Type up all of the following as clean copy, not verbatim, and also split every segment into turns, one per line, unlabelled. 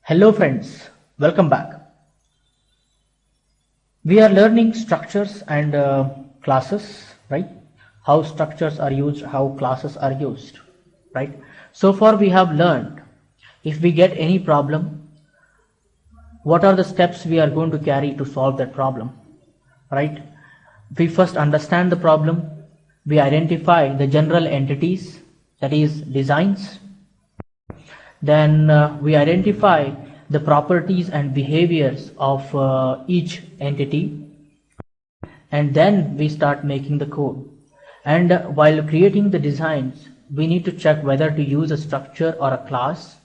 Hello friends, welcome back. We are learning structures and classes, right? How structures are used, how classes are used, right? So far we have learned if we get any problem, what are the steps we are going to carry to solve that problem, right? We first understand the problem, we identify the general entities, that is designs. Then we identify the properties and behaviors of each entity, and then we start making the code. And while creating the designs, we need to check whether to use a structure or a class.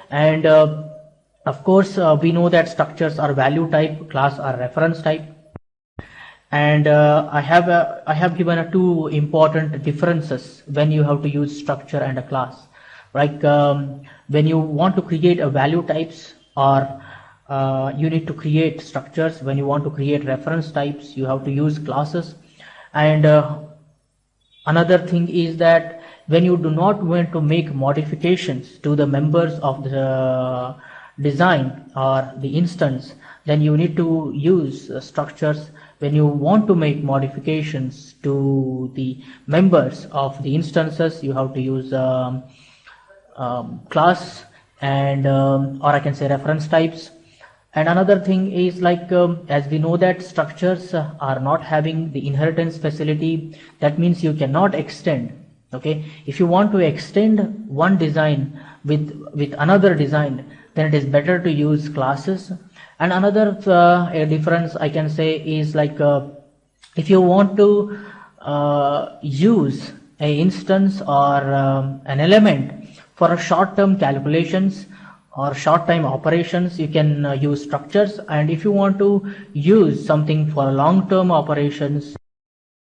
And of course we know that structures are value type, class are reference type. And I have given two important differences when you have to use structure and a class. Like when you want to create a value types, or you need to create structures. When you want to create reference types, you have to use classes. And another thing is that when you do not want to make modifications to the members of the design or the instance, then you need to use structures. When you want to make modifications to the members of the instances, you have to use class and or I can say reference types. And another thing is like as we know that structures are not having the inheritance facility, that means you cannot extend. Okay, if you want to extend one design with another design, then it is better to use classes. And another difference I can say is like if you want to use an instance or an element for a short-term calculations or short-time operations, you can use structures. And if you want to use something for long-term operations,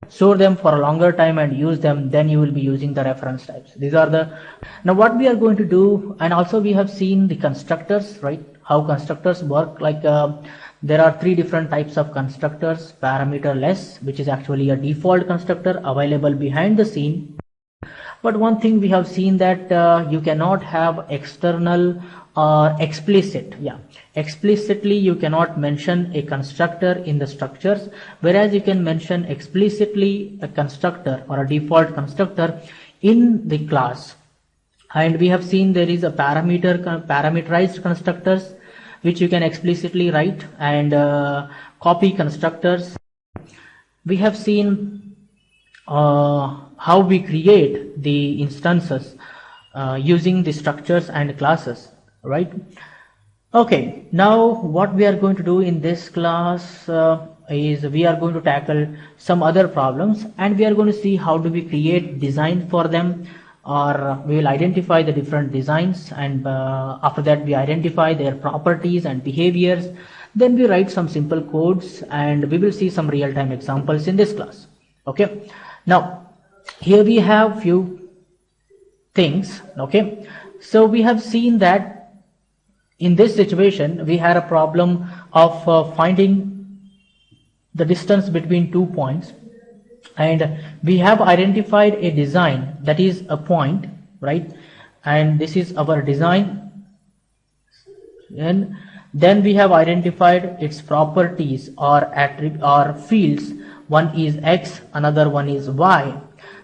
store them for a longer time and use them, then you will be using the reference types. These are the now what we are going to do. And also we have seen the constructors, right? How constructors work. Like there are three different types of constructors. Parameterless, which is actually a default constructor available behind the scene. But one thing we have seen that you cannot have external or explicit. Explicitly you cannot mention a constructor in the structures, whereas you can mention explicitly a constructor or a default constructor in the class. And we have seen there is a parameterized constructors which you can explicitly write, and copy constructors. We have seen how we create the instances using the structures and classes, right? Okay, now what we are going to do in this class is we are going to tackle some other problems, and we are going to see how do we create design for them, or we will identify the different designs, and after that we identify their properties and behaviors. Then we write some simple codes, and we will see some real-time examples in this class. Okay, now here we have few things. Okay, so we have seen that in this situation we had a problem of finding the distance between 2 points, and we have identified a design that is a point, right? And this is our design. And then we have identified its properties or attributes or fields. One is X, another one is Y.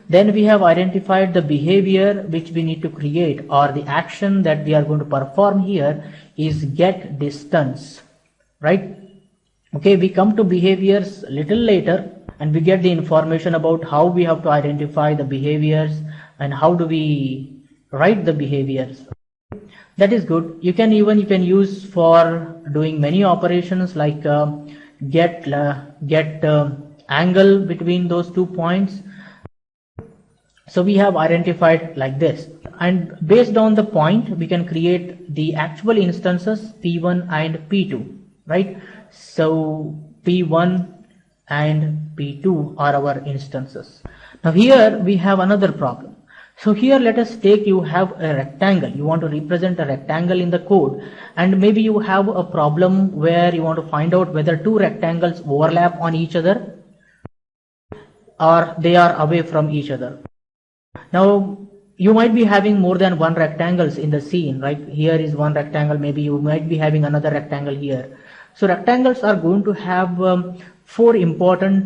Then we have identified the behavior which we need to create, or the action that we are going to perform here is get distance, right? Okay, we come to behaviors little later, and we get the information about how we have to identify the behaviors and how do we write the behaviors. That is good. You can use for doing many operations like get angle between those 2 points. So we have identified like this, and based on the point we can create the actual instances P1 and P2, right? So P1 and P2 are our instances. Now here we have another problem. So here let us take, you have a rectangle, you want to represent a rectangle in the code, and maybe you have a problem where you want to find out whether two rectangles overlap on each other or they are away from each other. Now you might be having more than one rectangles in the scene, right? Here is one rectangle, maybe you might be having another rectangle here. So rectangles are going to have four important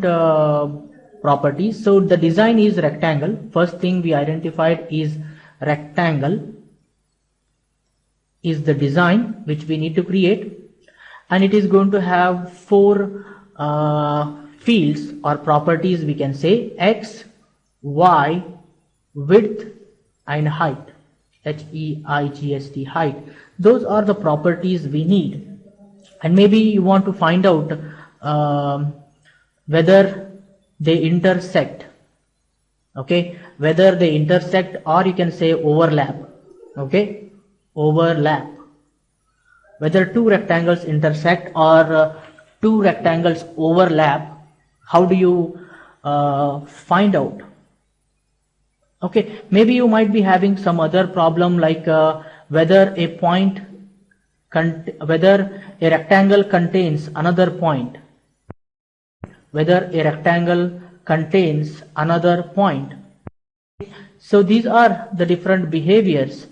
properties. So the design is rectangle. First thing we identified is rectangle is the design which we need to create, and it is going to have four fields or properties, we can say x, y, width and height, HEIGST, height. Those are the properties we need. And maybe you want to find out whether they intersect, okay, whether they intersect, or you can say overlap, okay, overlap, whether two rectangles intersect or two rectangles overlap. How do you find out? Okay, maybe you might be having some other problem, like whether a point, whether a rectangle contains another point, whether a rectangle contains another point. So these are the different behaviors,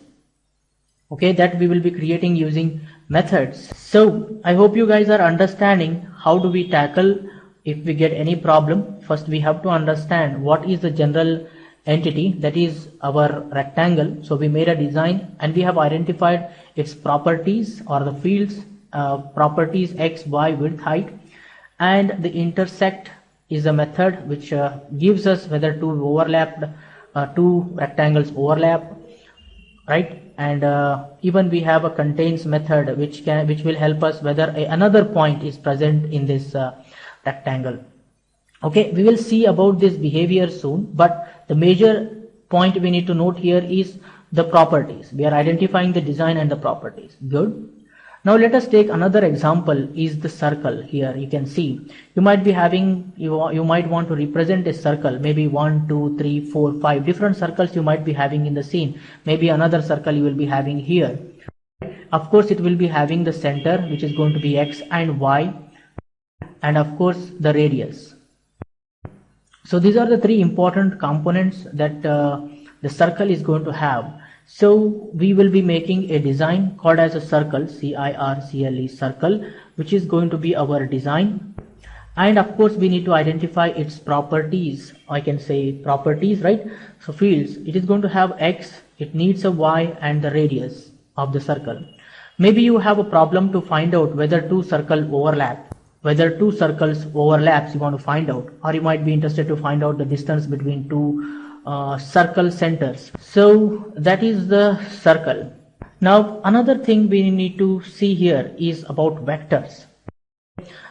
okay, that we will be creating using methods. So I hope you guys are understanding how do we tackle if we get any problem. First we have to understand what is the general entity, that is our rectangle. So we made a design and we have identified its properties or the fields, properties x, y, width, height, and the intersect is a method which gives us whether two rectangles overlap, right? And even we have a contains method which will help us whether another point is present in this rectangle. Okay, we will see about this behavior soon, but the major point we need to note here is the properties. We are identifying the design and the properties. Good. Now let us take another example, is the circle. Here you can see you might be having, you might want to represent a circle, maybe 1, 2, 3, 4, 5 different circles you might be having in the scene. Maybe another circle you will be having here. Of course it will be having the center, which is going to be x and y, and of course the radius. So these are the three important components that the circle is going to have. So we will be making a design called as a circle, CIRCLE, circle, which is going to be our design. And of course we need to identify its properties. I can say properties, right? So fields, it is going to have x, it needs a y, and the radius of the circle. Maybe you have a problem to find out whether two circles overlap. Whether two circles overlaps you want to find out, or you might be interested to find out the distance between two circle centers. So that is the circle. Now another thing we need to see here is about vectors.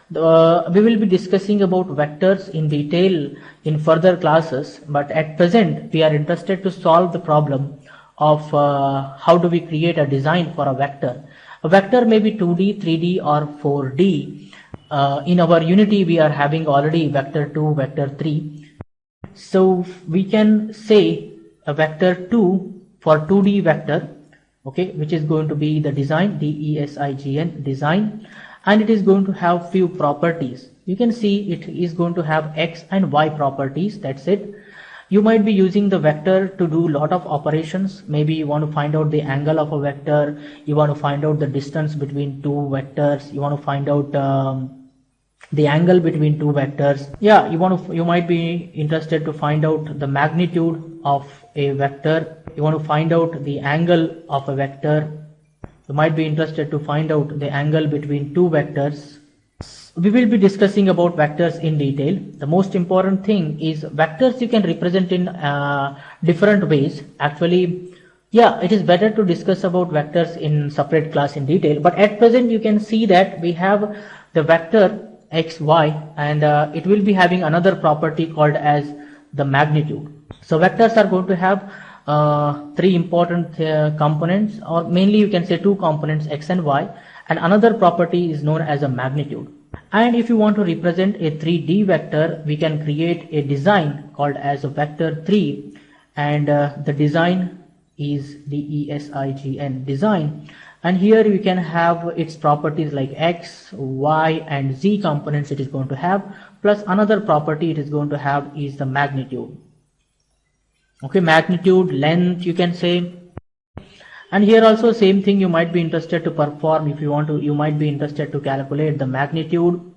We will be discussing about vectors in detail in further classes, but at present we are interested to solve the problem of how do we create a design for a vector. A vector may be 2D, 3D or 4D. In our Unity we are having already vector 2, vector 3. So we can say a vector 2 for 2D vector, okay, which is going to be the design, DESIGN, design, and it is going to have few properties. You can see it is going to have x and y properties, that's it. You might be using the vector to do lot of operations. Maybe you want to find out the angle of a vector, you want to find out the distance between two vectors, you want to find out the angle between two vectors. Yeah, you might be interested to find out the magnitude of a vector. You want to find out the angle of a vector. You might be interested to find out the angle between two vectors. We will be discussing about vectors in detail. The most important thing is vectors you can represent in different ways. Actually, yeah, it is better to discuss about vectors in separate class in detail, but at present you can see that we have the vector x, y, and it will be having another property called as the magnitude. So vectors are going to have three important components, or mainly you can say two components, x and y, and another property is known as a magnitude. And if you want to represent a 3D vector, we can create a design called as a vector 3, and the design is DESIGN, design. And here we can have its properties like x, y, and z components it is going to have, plus another property it is going to have is the magnitude. Okay, magnitude, length, you can say. And here also same thing you might be interested to perform. If you want to, you might be interested to calculate the magnitude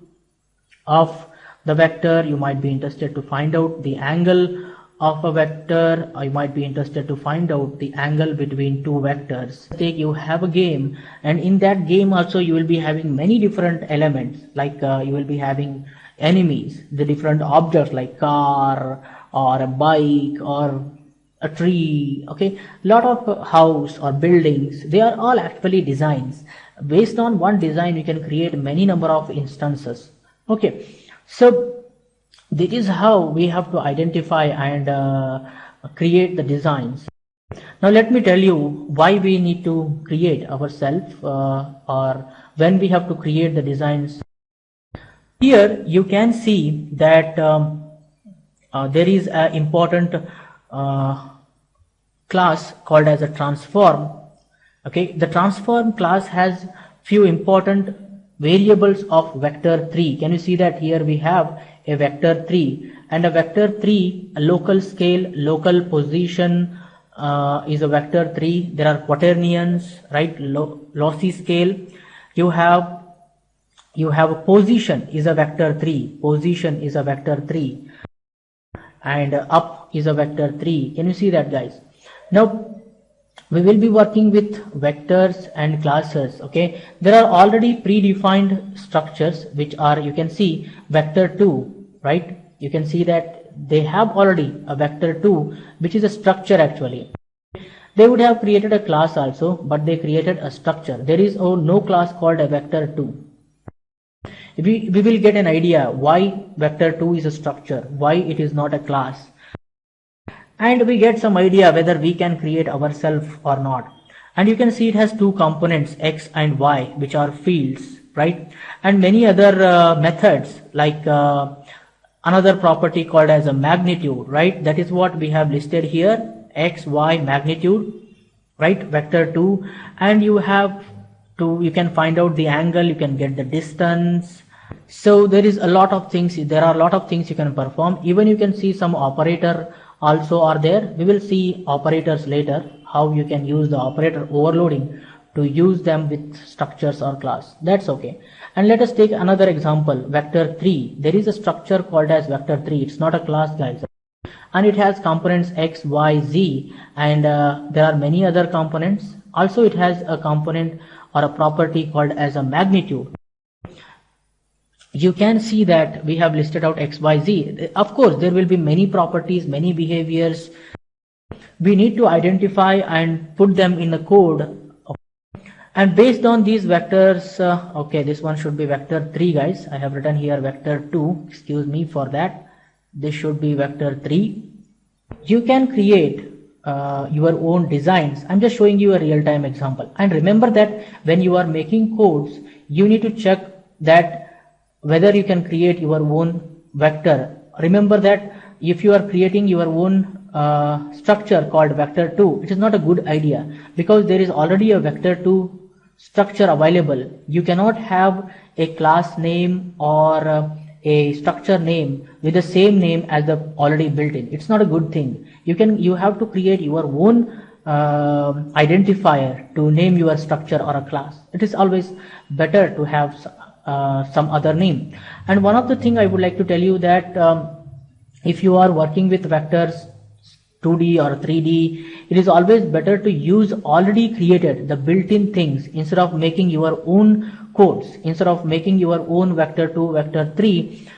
of the vector. You might be interested to find out the angle of a vector, or you might be interested to find out the angle between two vectors. Take you have a game, and in that game also you will be having many different elements, like you will be having enemies, the different objects like car or a bike or a tree, okay, lot of house or buildings. They are all actually designs. Based on one design you can create many number of instances. Okay, so this is how we have to identify and create the designs. Now let me tell you why we need to create ourselves or when we have to create the designs. Here you can see that there is an important class called as a transform. Okay, the transform class has few important variables of vector 3. Can you see that here we have a vector 3, and a vector 3, a local scale, local position is a vector 3. There are quaternions, right? Lossy scale. You have a position is a vector 3. Position is a vector 3, and up is a vector 3. Can you see that, guys? Now we will be working with vectors and classes. Okay, there are already predefined structures which are, you can see, vector 2, right? You can see that they have already a vector 2 which is a structure. Actually they would have created a class also, but they created a structure. There is no class called a vector 2. We will get an idea why vector 2 is a structure, why it is not a class, and we get some idea whether we can create ourselves or not. And you can see it has two components, x and y, which are fields, right? And many other methods, like another property called as a magnitude, right? That is what we have listed here, x, y, magnitude, right? Vector 2. And you can find out the angle, you can get the distance. So there is a lot of things, there are a lot of things you can perform. Even you can see some operator also are there. We will see operators later, how you can use the operator overloading to use them with structures or class. That's okay. And let us take another example, vector 3. There is a structure called as vector 3. It's not a class, guys, and it has components x, y, z, and there are many other components. Also it has a component or a property called as a magnitude. You can see that we have listed out x, y, z. Of course there will be many properties, many behaviors. We need to identify and put them in the code, and based on these vectors, okay, this one should be vector 3, guys. I have written here vector 2, excuse me for that. This should be vector 3. You can create your own designs. I'm just showing you a real-time example. And remember that when you are making codes, you need to check that whether you can create your own vector. Remember that if you are creating your own structure called vector 2, it is not a good idea, because there is already a vector 2 structure available. You cannot have a class name or a structure name with the same name as the already built in. It's not a good thing. You have to create your own identifier to name your structure or a class. It is always better to have some other name. And one of the thing I would like to tell you that if you are working with vectors 2D or 3D, it is always better to use already created, the built-in things, instead of making your own codes, instead of making your own vector 2, vector 3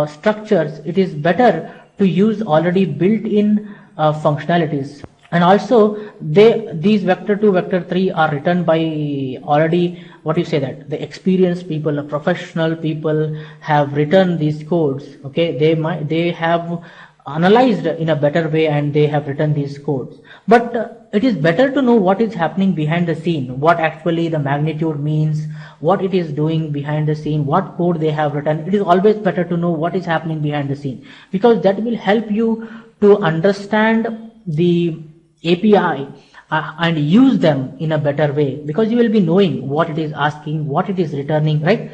structures. It is better to use already built-in functionalities. And also these vector 2, vector 3 are written by already, what you say, that the experienced people, the professional people have written these codes. Okay, they have analyzed in a better way and they have written these codes. But it is better to know what is happening behind the scene, what actually the magnitude means, what it is doing behind the scene, what code they have written. It is always better to know what is happening behind the scene, because that will help you to understand the API and use them in a better way, because you will be knowing what it is asking, what it is returning, right?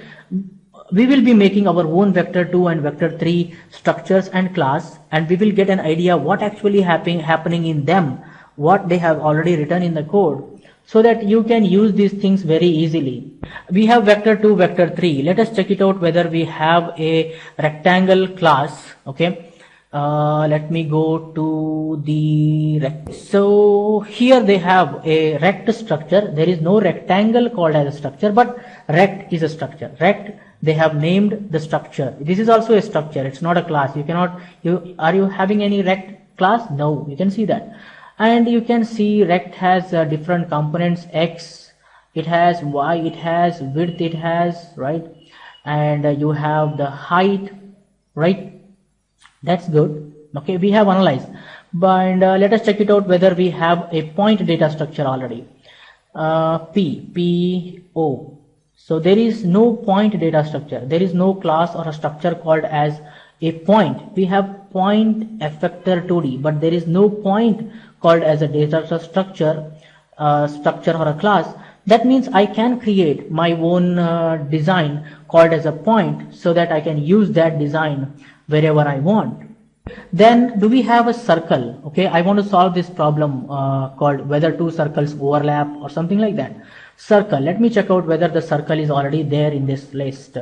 we will be making our own vector 2 and vector 3 structures and class, and we will get an idea what actually happening in them, what they have already written in the code, so that you can use these things very easily. We have vector 2, vector 3. Let us check it out whether we have a rectangle class. Okay. Let me go to the rect. So here they have a rect structure. There is no rectangle called as a structure, but rect is a structure. Rect, they have named the structure. This is also a structure. It's not a class. You cannot, are you having any rect class? No, you can see that. And you can see rect has different components. X, it has Y, it has width, it has, right? And you have the height, right? That's good. Okay, we have analyzed. But let us check it out whether we have a point data structure already. P, O. So there is no point data structure. There is no class or a structure called as a point. We have point effector 2D, but there is no point called as a data structure, or a class. That means I can create my own design called as a point, so that I can use that design wherever I want. Then do we have a circle? Okay, I want to solve this problem called whether two circles overlap or something like that. Circle, let me check out whether the circle is already there in this list.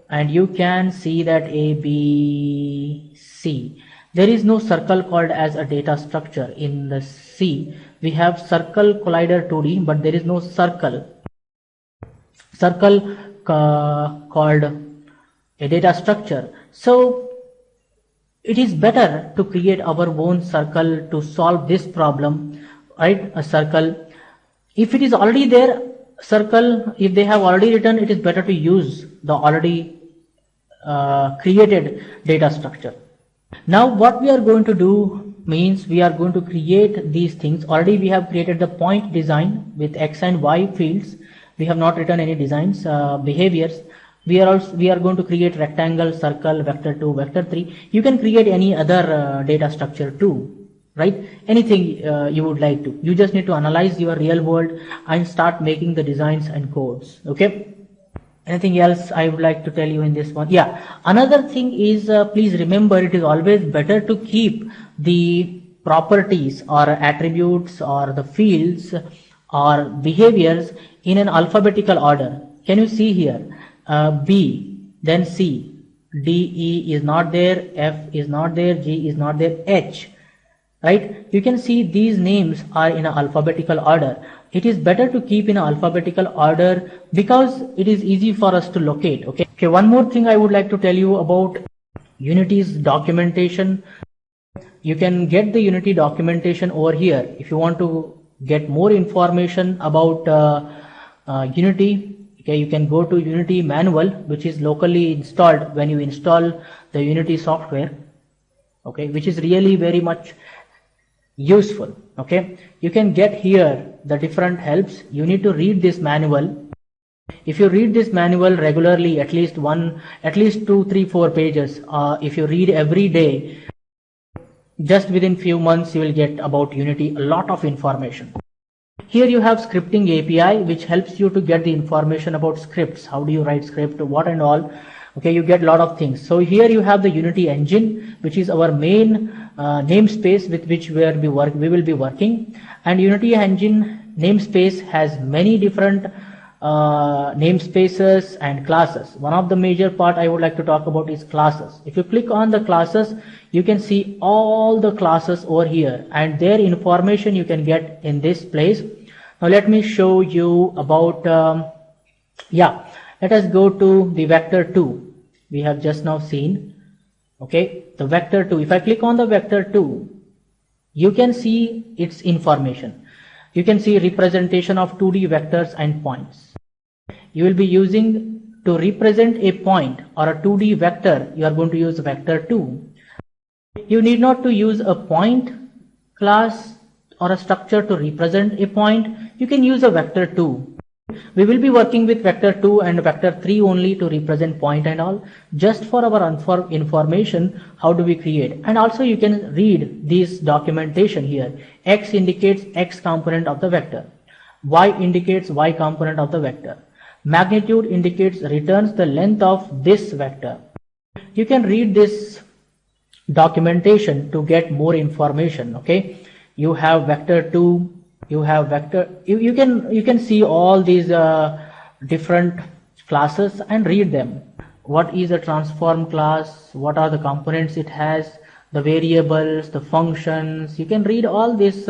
And you can see that A, B, C. There is no circle called as a data structure in the C. We have circle collider 2D, but there is no circle called a data structure. So it is better to create our own circle to solve this problem, right? A circle. If it is already there, circle, if they have already written, it is better to use the already created data structure. Now what we are going to do means we are going to create these things. Already we have created the point design with X and Y fields. We have not written any designs, behaviors. We are going to create rectangle, circle, vector 2, vector 3. You can create any other data structure too, right? Anything you would like to. You just need to analyze your real world and start making the designs and codes. Okay. Anything else I would like to tell you in this one? Yeah. Another thing is, please remember, it is always better to keep the properties or attributes or the fields or behaviors in an alphabetical order. Can you see here? B, then C, D, E is not there, F is not there, G is not there, H, right? You can see these names are in an alphabetical order. It is better to keep in an alphabetical order because it is easy for us to locate. Okay. Okay. One more thing I would like to tell you about Unity's documentation. You can get the Unity documentation over here. If you want to get more information about Unity, okay, you can go to Unity manual, which is locally installed when you install the Unity software, okay, which is really very much useful. Okay, you can get here the different helps. You need to read this manual. If you read this manual regularly, at least 2, 3, 4 pages, if you read every day, just within few months you will get about Unity a lot of information. Here you have scripting API, which helps you to get the information about scripts. How do you write script, what and all. Okay, you get a lot of things. So here you have the Unity engine, which is our main namespace with which we will be working. And Unity engine namespace has many different namespaces and classes. One of the major part I would like to talk about is classes. If you click on the classes, you can see all the classes over here, and their information you can get in this place. Now let me show you about let us go to the vector 2 we have just now seen. Okay, the vector 2, if I click on the vector 2, you can see its information. You can see representation of 2D vectors and points. You will be using to represent a point or a 2D vector, you are going to use vector 2. You need not to use a point class or a structure to represent a point. You can use a vector 2. We will be working with vector 2 and vector 3 only to represent point and all. Just for our information, how do we create? And also you can read this documentation here. X indicates X component of the vector. Y indicates Y component of the vector. Magnitude indicates returns the length of this vector. You can read this documentation to get more information. Okay, you have vector 2, you have vector, you can see all these different classes and read them. What is a transform class, what are the components it has, the variables, the functions. You can read all this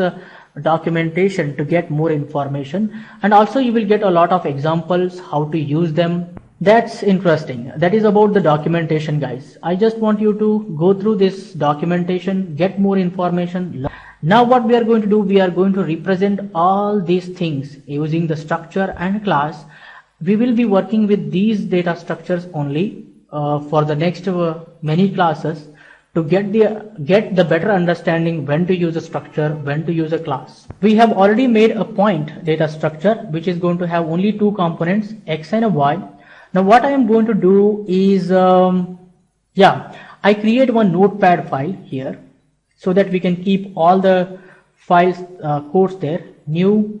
documentation to get more information, and also you will get a lot of examples how to use them. That's interesting. That is about the documentation, guys. I just want you to go through this documentation, get more information. Now what we are going to do, we are going to represent all these things using the structure and class. We will be working with these data structures only for the next many classes to get the better understanding when to use a structure, when to use a class. We have already made a point data structure which is going to have only two components, x and a y. Now what I am going to do is, I create one notepad file here so that we can keep all the files codes there. New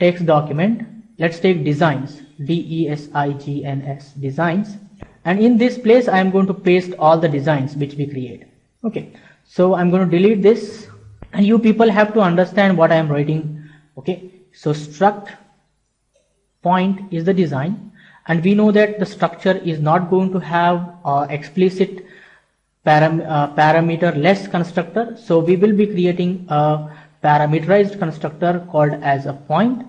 text document. Let's take designs, DESIGNS, designs, and in this place I am going to paste all the designs which we create. Okay, so I'm going to delete this, and you people have to understand what I am writing. Okay, so struct point is the design, and we know that the structure is not going to have explicit parameter less constructor, so we will be creating a parameterized constructor called as a point,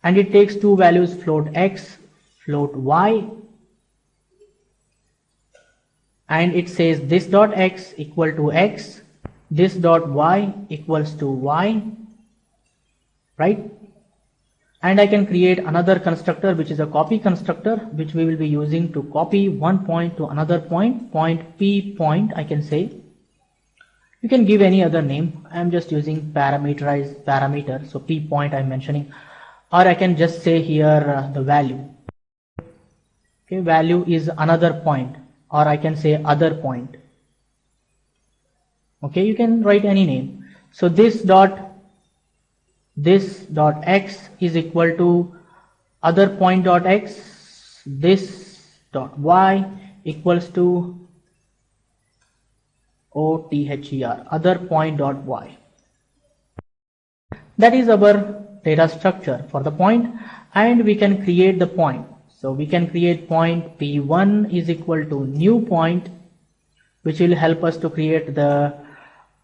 and it takes two values, float x, float y, and it says this dot x equal to x, this dot y equals to y, right? And I can create another constructor which is a copy constructor which we will be using to copy one point to another point, point p point I can say. You can give any other name. I am just using parameterized parameter, so p point I'm mentioning, or I can just say here the value. Okay, value is another point, or I can say other point. Okay, you can write any name. So this dot x is equal to other point dot x, this dot y equals to OTHER, other point dot y. That is our data structure for the point, and we can create the point. So we can create point p1 is equal to new point, which will help us to create the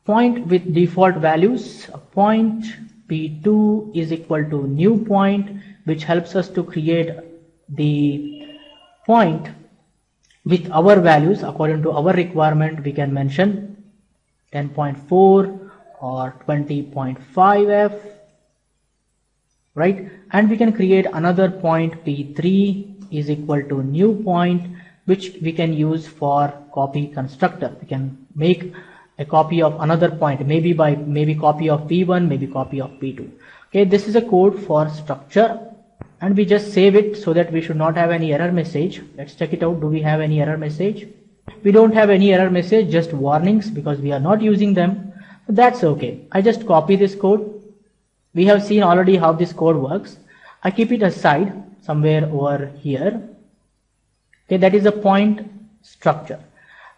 point with default values. Point p2 is equal to new point, which helps us to create the point with our values according to our requirement. We can mention 10.4 or 20.5f, right? And we can create another point p3 is equal to new point, which we can use for copy constructor. We can make a copy of another point, maybe copy of p1, maybe copy of p2. Okay, this is a code for structure, and we just save it so that we should not have any error message. Let's check it out. Do we have any error message? We don't have any error message, just warnings because we are not using them. But that's okay. I just copy this code. We have seen already how this code works. I keep it aside somewhere over here. Okay, that is a point structure,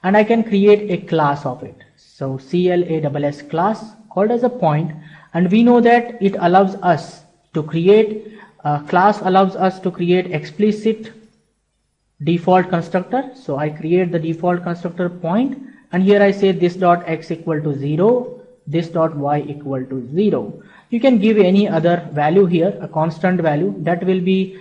and I can create a class of it. So CLASS class called as a point, and we know that it allows us to create class allows us to create explicit default constructor. So I create the default constructor point, and here I say this dot x equal to 0, this dot y equal to 0. You can give any other value here, a constant value that will be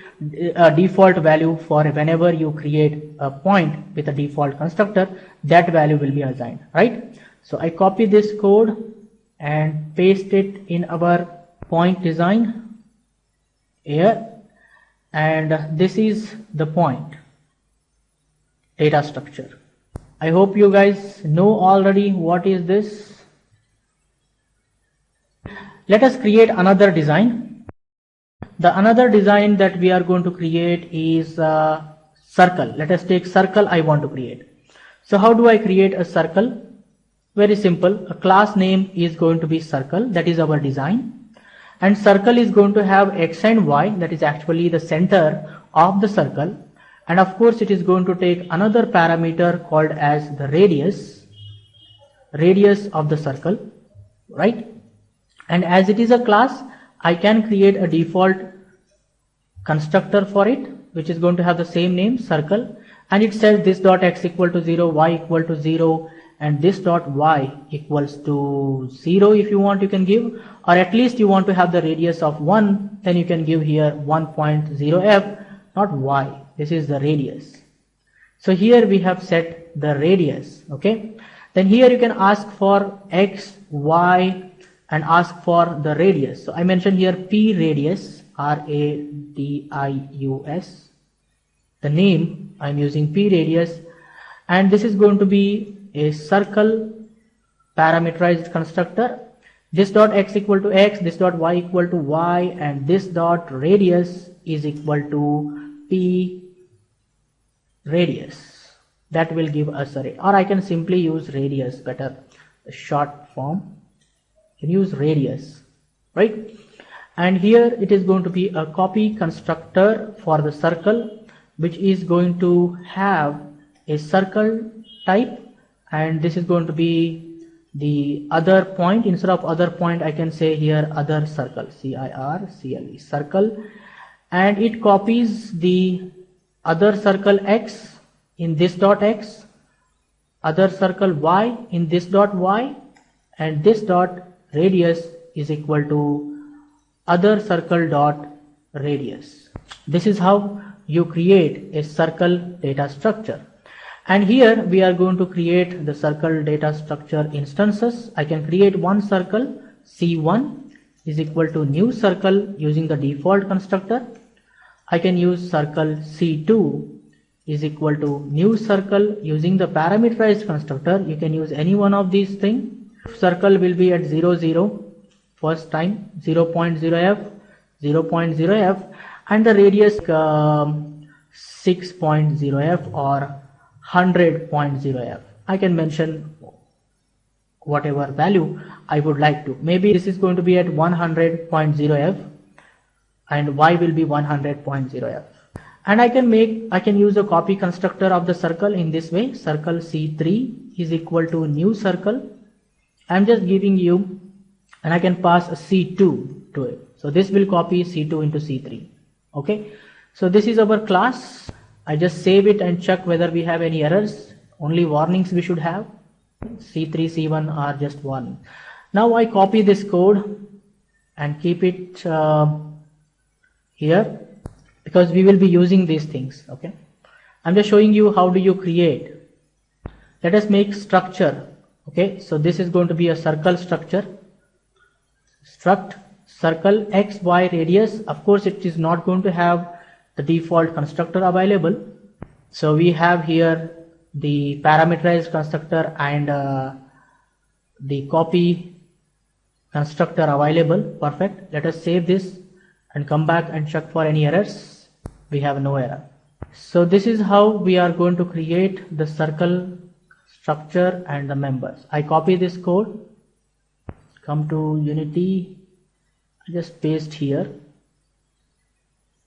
a default value for whenever you create a point with a default constructor, that value will be assigned, right? So I copy this code and paste it in our point design here, and this is the point data structure. I hope you guys know already what is this. Let us create another design. The another design that we are going to create is a circle. Let us take circle I want to create. So how do I create a circle? Very simple. A class name is going to be circle. That is our design. and circle is going to have x and y, that is actually the center of the circle, and of course it is going to take another parameter called as the radius of the circle, right? And as it is a class, I can create a default constructor for it, which is going to have the same name, circle, and it says this dot x equal to 0, y equal to 0, and this dot y equals to 0. If you want, you can give, or at least you want to have the radius of 1, then you can give here 1.0f, not y. This is the radius. So here we have set the radius. Okay, then here you can ask for x, y, and ask for the radius. So I mentioned here p radius, radius, the name I'm using p radius, and this is going to be a circle parameterized constructor. This dot x equal to x, this dot y equal to y, and this dot radius is equal to p radius. That will give us a radius, or I can simply use radius, better, the short form. Can use radius, right? And here it is going to be a copy constructor for the circle, which is going to have a circle type, and this is going to be the other point. Instead of other point, I can say here other circle, circle, circle, and it copies the other circle x in this dot x, other circle y in this dot y, and this dot radius is equal to other circle dot radius. This is how you create a circle data structure. And here we are going to create the circle data structure instances. I can create one circle, C1 is equal to new circle using the default constructor. I can use circle C2 is equal to new circle using the parameterized constructor. You can use any one of these things. Circle will be at 0, 0, first time, 0.0f, 0.0f, and the radius 6.0f or 100.0f. I can mention whatever value I would like to. Maybe this is going to be at 100.0f and y will be 100.0f. And I can use a copy constructor of the circle in this way. Circle C3 is equal to new circle. I'm just giving you, and I can pass a C2 to it. So this will copy C2 into C3. Okay. So this is our class. I just save it and check whether we have any errors. Only warnings we should have. C3, C1 are just one. Now I copy this code and keep it here, because we will be using these things. Okay. I'm just showing you how do you create. Let us make structure. Okay, so this is going to be a circle structure. Struct circle x, y, radius. Of course, it is not going to have the default constructor available. So we have here the parameterized constructor and the copy constructor available. Perfect. Let us save this and come back and check for any errors. We have no error. So this is how we are going to create the circle structure and the members. I copy this code, come to Unity, I just paste here.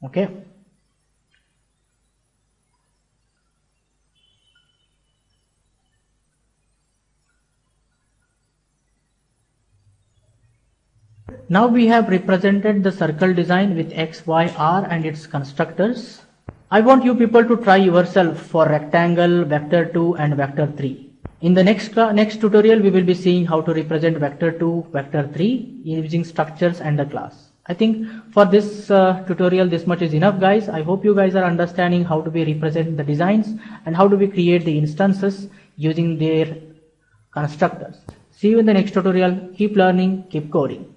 Okay. Now we have represented the circle design with X, Y, R and its constructors. I want you people to try yourself for rectangle, vector 2 and vector 3. In the next tutorial, we will be seeing how to represent vector 2, vector 3 using structures and the class. I think for this tutorial, this much is enough, guys. I hope you guys are understanding how do we represent the designs and how do we create the instances using their constructors. See you in the next tutorial. Keep learning, keep coding.